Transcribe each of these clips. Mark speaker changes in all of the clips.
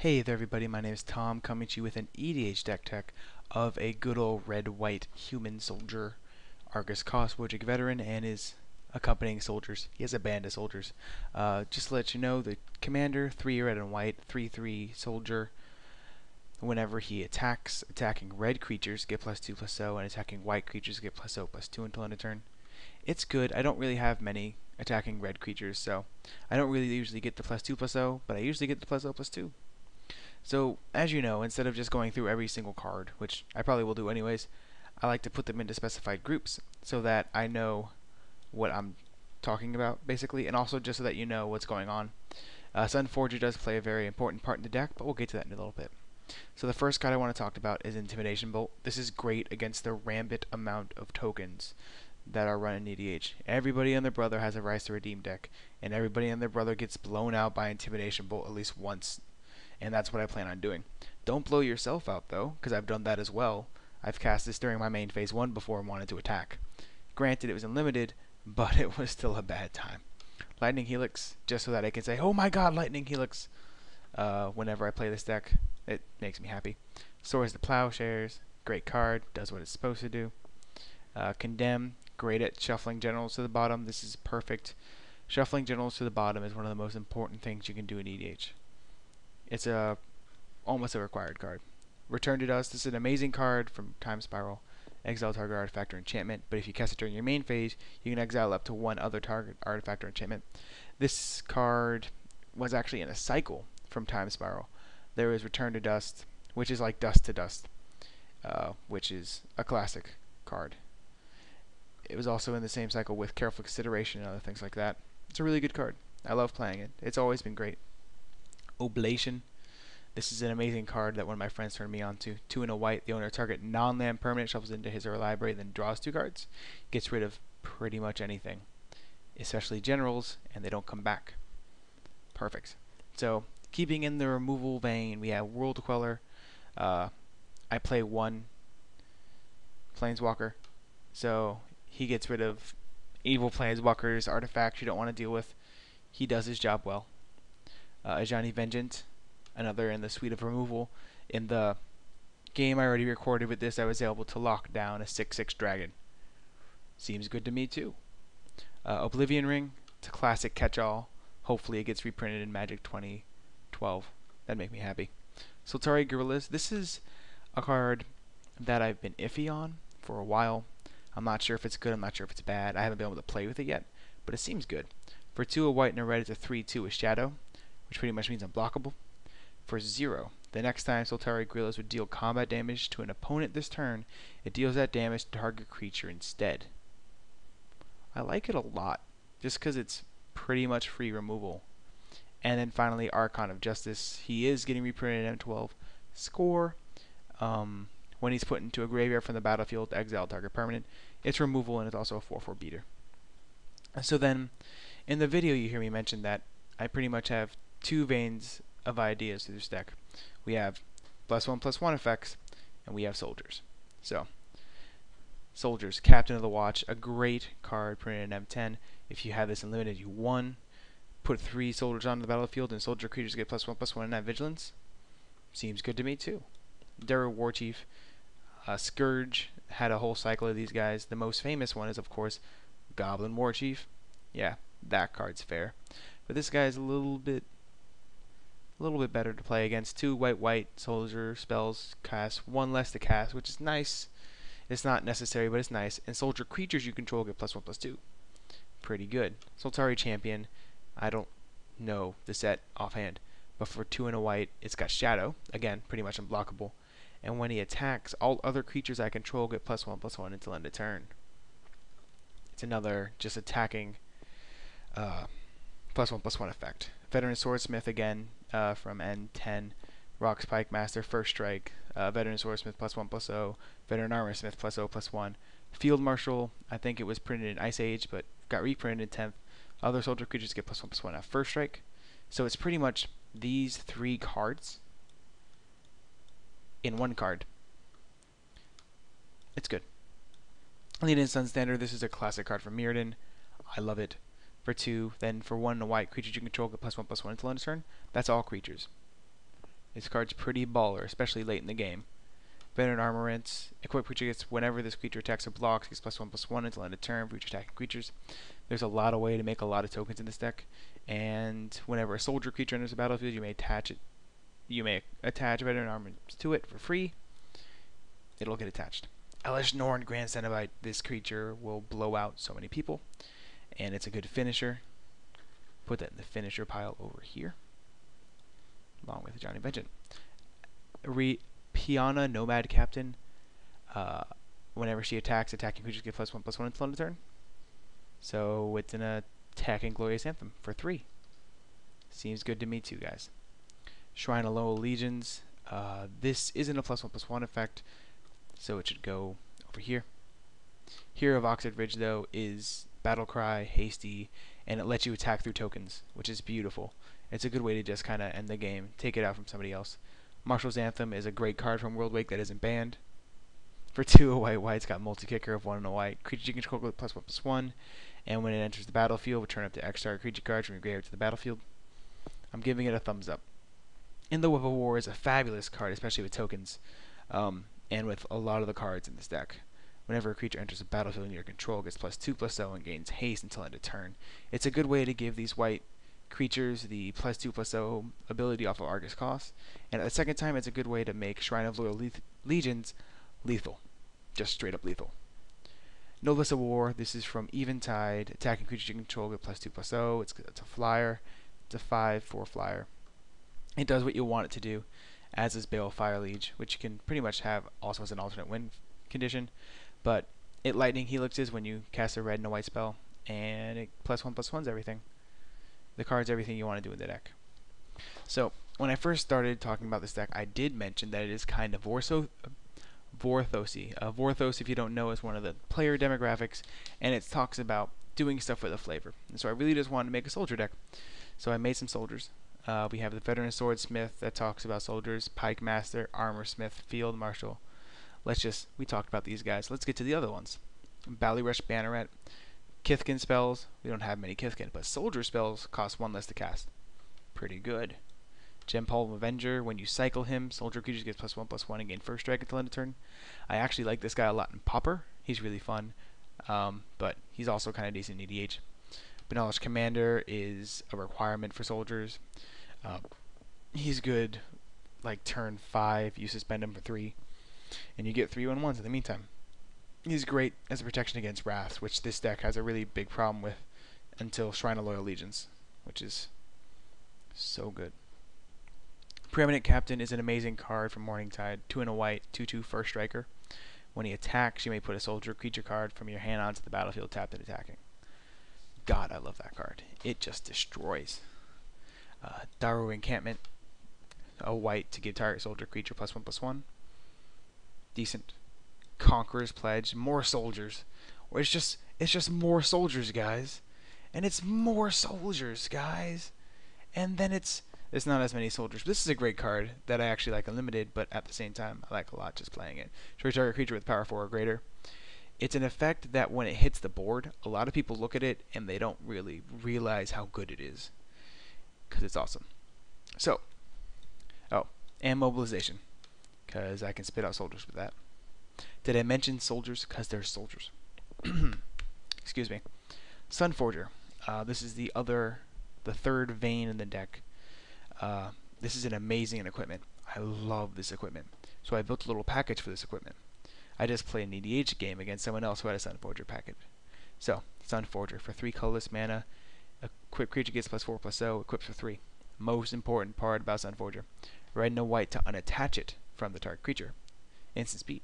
Speaker 1: Hey there everybody, my name is Tom, coming to you with an EDH deck tech of a good old red-white human soldier, Argus Kos Soldier veteran, and his accompanying soldiers. He has a band of soldiers. Just to let you know, the commander, 3 red and white, 3/3 soldier. Whenever he attacking red creatures get +2/+0, and attacking white creatures get +0/+2 until end of turn. It's good. I don't really have many attacking red creatures, so I don't really usually get the +2/+0, but I usually get the +0/+2. So, as you know, instead of just going through every single card, which I probably will do anyways, I like to put them into specified groups so that I know what I'm talking about, basically, and also just so that you know what's going on. Sunforger does play a very important part in the deck, but we'll get to that in a little bit. So the first card I want to talk about is Intimidation Bolt. This is great against the rampant amount of tokens that are run in EDH. Everybody and their brother has a Rise to Redeem deck, and everybody and their brother gets blown out by Intimidation Bolt at least once, and that's what I plan on doing. Don't blow yourself out though, because I've done that as well. I've cast this during my main phase 1 before and wanted to attack. Granted, it was unlimited, but it was still a bad time. Lightning Helix, just so that I can say, oh my god, Lightning Helix, whenever I play this deck. It makes me happy. Swords to Plowshares, great card, does what it's supposed to do. Condemn, great at shuffling generals to the bottom. This is perfect. Shuffling generals to the bottom is one of the most important things you can do in EDH. It's almost a required card. Return to Dust. This is an amazing card from Time Spiral. Exile target artifact or enchantment, but if you cast it during your main phase, you can exile up to one other target artifact or enchantment. This card was actually in a cycle from Time Spiral. There is Return to Dust, which is like Dust to Dust, which is a classic card. It was also in the same cycle with Careful Consideration and other things like that. It's a really good card. I love playing it. It's always been great. Oblation. This is an amazing card that one of my friends turned me on to. 2 and a white. The owner target non-land permanent shuffles into his or her library, then draws 2 cards. Gets rid of pretty much anything, especially generals, and they don't come back. Perfect. So, keeping in the removal vein, we have World Queller. I play 1 Planeswalker, so he gets rid of evil Planeswalkers, artifacts you don't want to deal with. He does his job well. Ajani Vengeance, another in the suite of removal. In the game I already recorded with this, I was able to lock down a 6/6 dragon. Seems good to me too. Oblivion Ring, it's a classic catch-all. Hopefully it gets reprinted in Magic 2012. That'd make me happy. Soltari Gorillas, this is a card that I've been iffy on for a while. I'm not sure if it's good, I'm not sure if it's bad. I haven't been able to play with it yet, but it seems good. For 2 a white and a red, it's a 3/2 with Shadow, which pretty much means unblockable. For 0, the next time Soltari Gorillas would deal combat damage to an opponent this turn, it deals that damage to target creature instead. I like it a lot, just because it's pretty much free removal. And then finally, Archon of Justice. He is getting reprinted in M12. Score. When he's put into a graveyard from the battlefield, exile target permanent. It's removal, and it's also a 4/4 beater. So then, in the video you hear me mention that I pretty much have 2 veins of ideas to this deck. We have +1/+1 effects, and we have soldiers. So, soldiers, Captain of the Watch, a great card printed in M10. If you have this in limited, you won. Put 3 soldiers on the battlefield, and soldier creatures get +1/+1 in that vigilance. Seems good to me too. Dura Warchief, Scourge had a whole cycle of these guys. The most famous one is, of course, Goblin Warchief. Yeah, that card's fair. But this guy's a little bit better to play against. 2 white soldier spells cast, 1 less to cast, which is nice. It's not necessary, but it's nice. And soldier creatures you control get +1/+2. Pretty good. Soltari Champion, I don't know the set offhand, but for 2 and a white, it's got Shadow, again, pretty much unblockable. And when he attacks, all other creatures I control get +1/+1 until end of turn. It's another just attacking +1/+1 effect. Veteran Swordsmith again from N10. Rock Spike Master, First Strike. Veteran Swordsmith +1/+0. Veteran Armorsmith +0/+1. Field Marshal, I think it was printed in Ice Age, but got reprinted in 10th. Other soldier creatures get +1/+1 at First Strike. So it's pretty much these 3 cards in 1 card. It's good. Lead in Sun Standard, this is a classic card from Mirrodin. I love it. For 2, then for 1 and a white, creatures you control get +1/+1 until end of turn. That's all creatures. This card's pretty baller, especially late in the game. Veteran Armorants. Equipped creature gets, whenever this creature attacks or blocks, gets +1/+1 until end of turn for each attacking creatures. There's a lot of way to make a lot of tokens in this deck, and whenever a soldier creature enters the battlefield, you may attach Veteran Armorants to it for free. It'll get attached. Elish Norn Grand Cenobite. This creature will blow out so many people, and it's a good finisher. Put that in the finisher pile over here, along with Johnny Vengeance. Piana Nomad Captain. Whenever she attacks, attacking creatures get +1/+1 until end of turn. So it's an attacking Glorious Anthem for 3. Seems good to me too, guys. Shrine of Loyal Legions. This isn't a +1/+1 effect, so it should go over here. Hero of Oxford Ridge, though, is Battle Cry, Hasty, and it lets you attack through tokens, which is beautiful. It's a good way to just kind of end the game, take it out from somebody else. Marshal's Anthem is a great card from World Wake that isn't banned. For 2 a white, it's got multi-kicker of 1 and a white. Creature you can control with +1/+1, and when it enters the battlefield, return up to X target creature cards from your graveyard to the battlefield. I'm giving it a thumbs up. In the Whip of War is a fabulous card, especially with tokens, and with a lot of the cards in this deck. Whenever a creature enters the battlefield in your control, it gets +2/+0 and gains haste until end of turn. It's a good way to give these white creatures the +2/+0 ability off of Argus Kos, and at the second time, it's a good way to make Shrine of Loyal Legions lethal, just straight up lethal. Noblesse of War. This is from Eventide. Attacking creatures you control get +2/+0. It's a flyer. It's a 5/4 flyer. It does what you want it to do, as is Bale Fire Liege, which you can pretty much have also as an alternate win condition. But it lightning helixes when you cast a red and a white spell, and it +1/+1s everything. The card's everything you want to do in the deck. So when I first started talking about this deck, I did mention that it is kind of Vorthosy. Vorthos, if you don't know, is one of the player demographics, and it talks about doing stuff with a flavor. And so I really just wanted to make a soldier deck. So I made some soldiers. We have the Veteran Swordsmith that talks about soldiers, Pike Master, Armor Smith, Field Marshal. We talked about these guys. Let's get to the other ones. Ballyrush Banneret. Kithkin spells. We don't have many Kithkin, but soldier spells cost 1 less to cast. Pretty good. Gempalm Avenger. When you cycle him, soldier creatures get +1/+1 and gain first strike until end of turn. I actually like this guy a lot in Pauper. He's really fun, but he's also kind of decent in EDH. Benaglish Commander is a requirement for soldiers. He's good like turn 5, you suspend him for 3, and you get 3/1/1s in the meantime. He's great as a protection against Wraths, which this deck has a really big problem with until Shrine of Loyal Legions, which is so good. Preeminent Captain is an amazing card from Morningtide. 2 and a white, 2/2 first striker. When he attacks, you may put a soldier creature card from your hand onto the battlefield tapped and attacking. God, I love that card. It just destroys. Daru Encampment, a white to give target soldier creature +1/+1. Decent. Conqueror's Pledge, more soldiers. Or it's just more soldiers, guys. And it's more soldiers, guys. And then it's not as many soldiers. This is a great card that I actually like unlimited, but at the same time, I like a lot just playing it. Choose target creature with power 4 or greater. It's an effect that when it hits the board, a lot of people look at it and they don't really realize how good it is, because it's awesome. So, and mobilization, because I can spit out soldiers with that. Did I mention soldiers? Because they're soldiers. Excuse me. Sunforger. This is the third vein in the deck. This is an amazing equipment. I love this equipment. So I built a little package for this equipment. I just played an EDH game against someone else who had a Sunforger package. So, Sunforger for 3 colorless mana. Equipped creature gets +4/+0, equipped for 3. Most important part about Sunforger. Red and a white to unattach it from the target creature. Instant speed.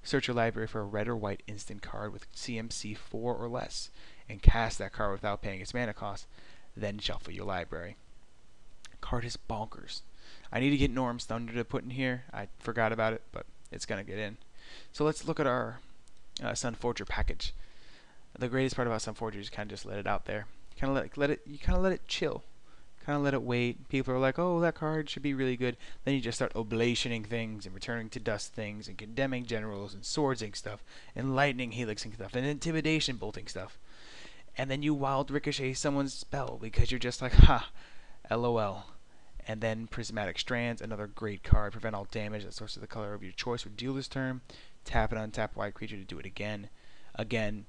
Speaker 1: Search your library for a red or white instant card with CMC 4 or less, and cast that card without paying its mana cost. Then shuffle your library. Card is bonkers. I need to get Norm's Thunder to put in here. I forgot about it, but it's gonna get in. So let's look at our Sunforger package. The greatest part about Sunforger is kind of just let it out there. You kind of let it chill. Kind of let it wait. People are like, oh, that card should be really good. Then you just start oblationing things and returning to dust things and condemning generals and swordsing stuff and lightning helixing stuff and intimidation bolting stuff. And then you wild ricochet someone's spell because you're just like, ha, LOL. And then Prismatic Strands, another great card. Prevent all damage that source of the color of your choice would deal this turn. Tap and untap white creature to do it again. Again,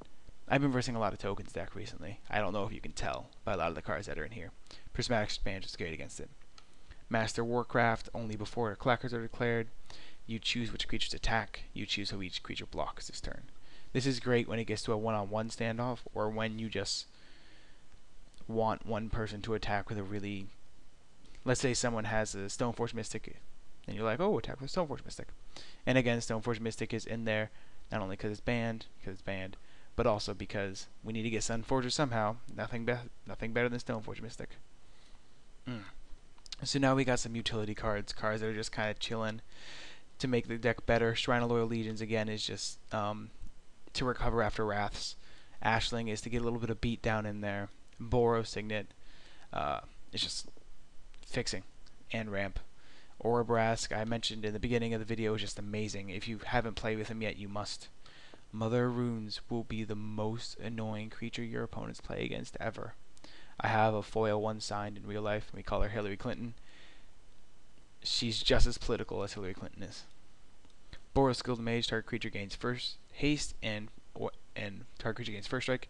Speaker 1: I've been versing a lot of tokens deck recently. I don't know if you can tell by a lot of the cards that are in here. Prismatic Strands is great against it. Master Warcraft, only before clackers are declared. You choose which creatures attack. You choose how each creature blocks this turn. This is great when it gets to a one-on-one standoff, or when you just want one person to attack with a really... Let's say someone has a Stoneforge Mystic, and you're like, oh, attack with Stoneforge Mystic. And again, Stoneforge Mystic is in there, not only because it's banned, but also because we need to get Sunforger somehow. Nothing better than Stoneforge Mystic. So now we got some utility cards that are just kind of chilling to make the deck better. Shrine of Loyal Legions, again, is just to recover after Wraths. Ashling is to get a little bit of beat down in there. Boros Signet is just fixing and ramp. Orabrask, I mentioned in the beginning of the video, is just amazing. If you haven't played with him yet, you must. Mother Runes will be the most annoying creature your opponents play against ever. I have a foil one signed in real life. We call her Hillary Clinton. She's just as political as Hillary Clinton is. Boros Skilled Mage, target creature gains first haste and target creature gains first strike.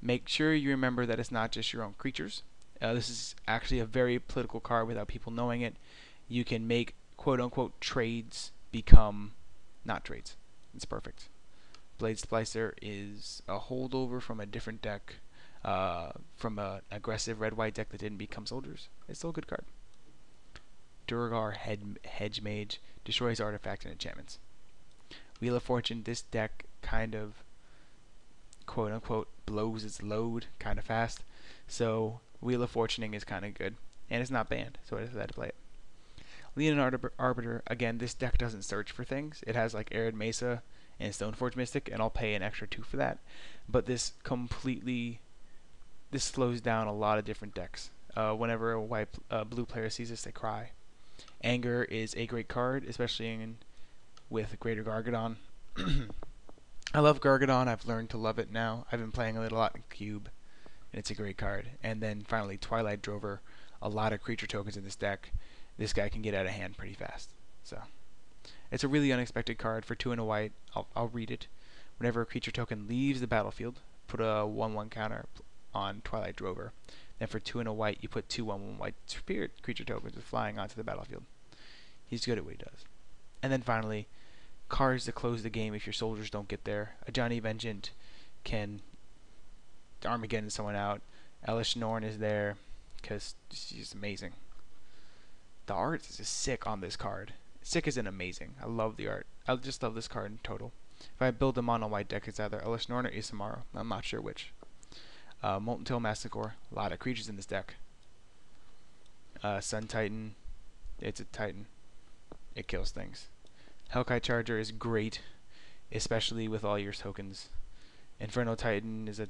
Speaker 1: Make sure you remember that it's not just your own creatures. This is actually a very political card without people knowing it. You can make quote-unquote trades become not trades. It's perfect. Blade Splicer is a holdover from a different deck, from an aggressive red-white deck that didn't become soldiers. It's still a good card. Durgar Hedge Mage destroys artifacts and enchantments. Wheel of Fortune, this deck kind of quote-unquote blows its load kind of fast. So Wheel of Fortuning is kind of good. And it's not banned, so I decided to play it. Leonin Arbiter, again, this deck doesn't search for things. It has like Arid Mesa and Stoneforge Mystic, and I'll pay an extra 2 for that. But this slows down a lot of different decks. Whenever a blue player sees this, they cry. Anger is a great card, especially with Greater Gargadon. I love Gargadon. I've learned to love it now. I've been playing it a lot in Cube, and it's a great card. And then finally, Twilight Drover. A lot of creature tokens in this deck. This guy can get out of hand pretty fast. So it's a really unexpected card for 2 and a white. I'll read it. Whenever a creature token leaves the battlefield, put a 1/1 counter on Twilight Drover. Then for 2 and a white, you put 2 1/1 white spirit creature tokens with flying onto the battlefield. He's good at what he does. And then finally, cards to close the game if your soldiers don't get there. A Johnny Vengeant can Armageddon someone out. Elish Norn is there because she's amazing. The art is just sick on this card. Sick isn't amazing. I love the art. I just love this card in total. If I build a mono white deck, it's either Elish Norn or Isamaru. I'm not sure which. Molten Tail Masticore. A lot of creatures in this deck. Sun Titan. It's a Titan. It kills things. Hellkite Charger is great, especially with all your tokens. Inferno Titan is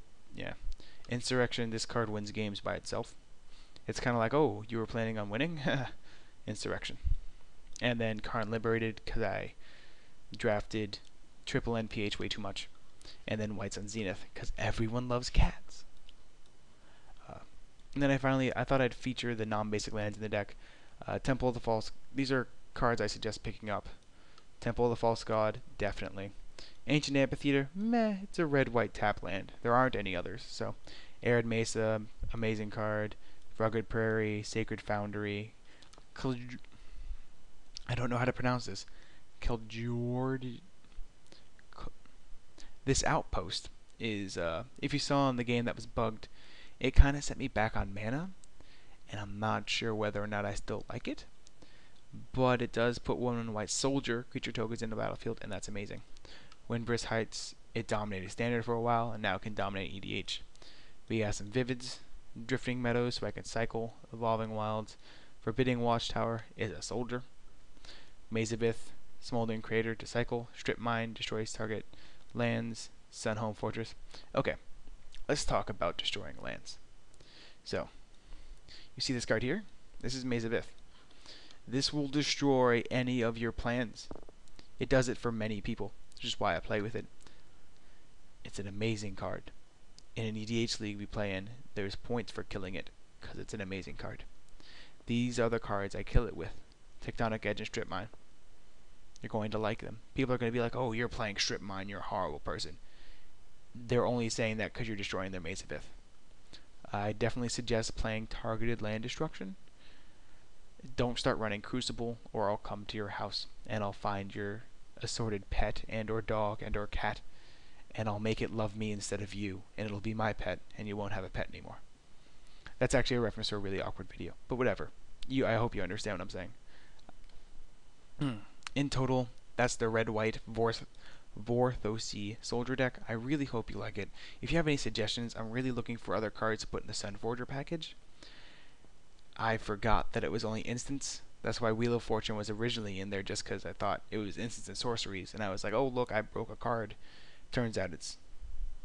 Speaker 1: Insurrection. This card wins games by itself. It's kind of like, oh, you were planning on winning? Insurrection. And then Karn Liberated, because I drafted triple NPH way too much. And then White Sun Zenith, because everyone loves cats. And then I thought I'd feature the non-basic lands in the deck. Temple of the False. These are cards I suggest picking up. Temple of the False God, definitely. Ancient Amphitheater, meh, it's a red-white tap land. There aren't any others. So, Arid Mesa, amazing card. Rugged Prairie, Sacred Foundry. I don't know how to pronounce this. This Outpost is, if you saw in the game that was bugged, it kind of set me back on mana, and I'm not sure whether or not I still like it, but it does put 1 white soldier creature tokens in the battlefield, and that's amazing. Windbrisk Heights, it dominated standard for a while, and now it can dominate EDH. We got some Vivids, Drifting Meadows, so I can cycle. Evolving Wilds, Forbidding Watchtower is a soldier. Maze of Ith, Smoldering Crater to cycle. Strip Mine, destroys target lands. Sunhome Fortress. Okay, let's talk about destroying lands. So, you see this card here? This is Maze of Ith. This will destroy any of your plans. It does it for many people, which is why I play with it. It's an amazing card. In an EDH league we play in, there's points for killing it, because it's an amazing card. These are the cards I kill it with. Tectonic Edge and Strip Mine. You're going to like them. People are going to be like, oh, you're playing Strip Mine, you're a horrible person. They're only saying that because you're destroying their Maze of Ith. I definitely suggest playing targeted land destruction. Don't start running Crucible, or I'll come to your house and I'll find your assorted pet and or dog and or cat, and I'll make it love me instead of you, and it'll be my pet, and you won't have a pet anymore. That's actually a reference to a really awkward video, but whatever. I hope you understand what I'm saying. In total, that's the red-white Vorthosi Soldier deck. I really hope you like it. If you have any suggestions, I'm really looking for other cards to put in the Sunforger package. I forgot that it was only instants. That's why Wheel of Fortune was originally in there, just because I thought it was instants and sorceries, and I was like, oh look, I broke a card. Turns out it's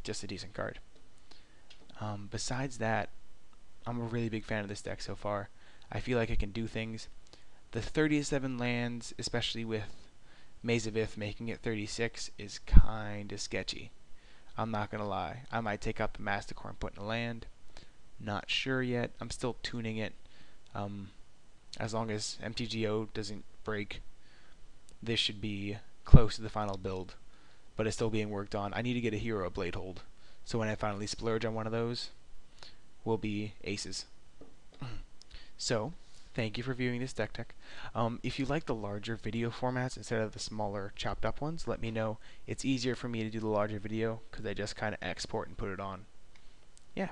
Speaker 1: just a decent card. Besides that, I'm a really big fan of this deck so far. I feel like it can do things. The 37 lands, especially with Maze of Ith making it 36, is kinda sketchy. I'm not gonna lie. I might take out the Masticore and put in a land. Not sure yet. I'm still tuning it. As long as MTGO doesn't break, this should be close to the final build, but it's still being worked on. I need to get a hero Blade Hold, so when I finally splurge on one of those, we'll be aces. So, thank you for viewing this deck tech. If you like the larger video formats instead of the smaller chopped up ones, let me know. It's easier for me to do the larger video because I just kind of export and put it on. Yeah.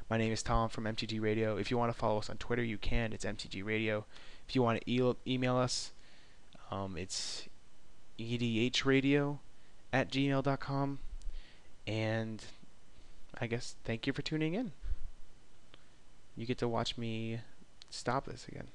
Speaker 1: My name is Tom from MTG Radio. If you want to follow us on Twitter, you can. It's MTG Radio. If you want to email us, it's edhradio@gmail.com. And I guess thank you for tuning in. You get to watch me stop this again.